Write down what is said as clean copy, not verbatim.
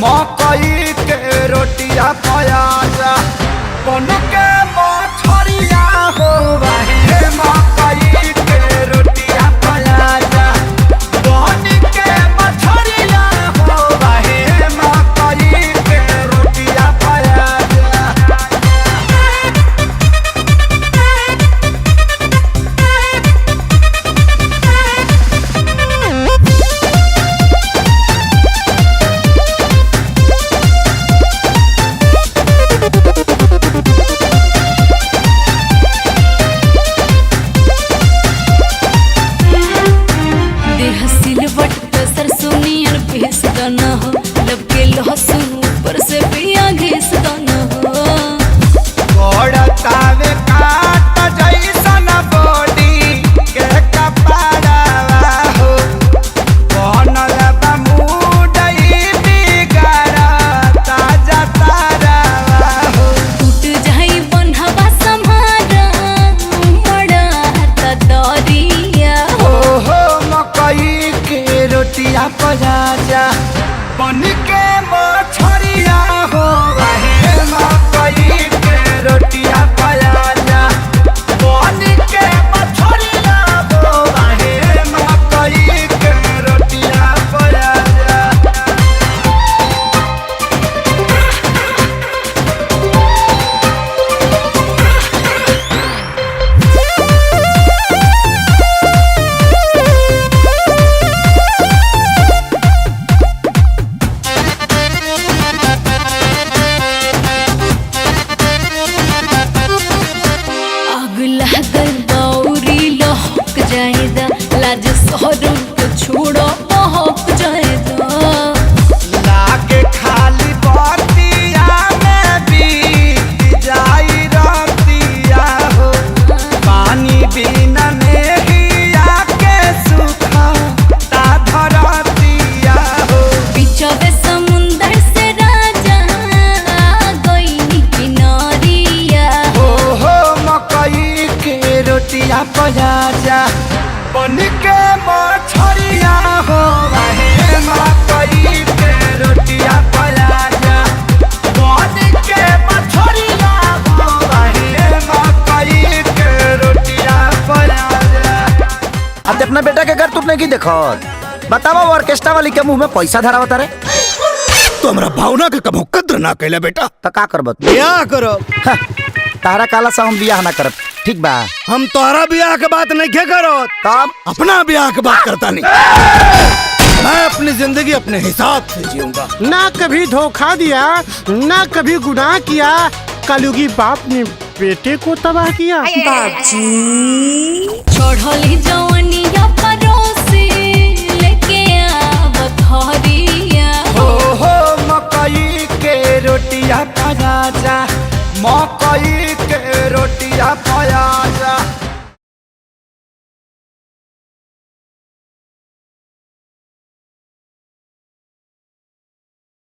मकई के रोटिया प्याजा बन के मछरिया हो हे मकई के रोटिया प्याजा बन के मछरिया हो हे मकई के रोटिया प्याजा। ऊपर से पिया घिस दाना हो गोड़तावे काट जैसन बॉडी के कपड़ावा हो बनल बा मुडई बिगाड़ा ताजा तारावा हो टूट जाई बन्हवा सम्हारा बड़ा हाथ दरिया हो मकई के रोटिया प्याजा बन के मछरिया हो हे मकई के रोटिया प्याजा बन के मछरिया हो हे मकई के रोटिया प्याजा। लाज शहरों को छोड़ो महक जाएगा लागे खाली बतिया में बीत जाई रतिया हो पानी बिना नेहिया के सूखा ता धरतिया हो बिचवे समुंदर से राजा गई किनारिया हो मकई के रोटिया प्याजा बन के मछरिया हो हे मकई के रोटिया प्याजा बन के मछरिया हो हे मकई के रोटिया प्याजा। अब अपना बेटा के घर तुमने की देखो बतावा ऑर्केस्ट्रा वाली के मुंह में पैसा धरा होता रे तो हमरा भावना के कभो कद्र ना कैला बेटा। तो का करबत ब्याह करो तारा काला सा हम बियाह ना करब ठीक बा। हम तोहरा ब्याह के बात नहीं क्या करो तब अपना ब्याह के बात करता नहीं। मैं अपनी जिंदगी अपने हिसाब से जीऊंगा। ना कभी धोखा दिया ना कभी गुनाह किया कलयुगी बाप ने बेटे को तबाह किया। चढ़ली जवानिया परोसी लेके आवत हरिया हो मकई के रोटिया प्याजा मकई के रोटिया प्याजा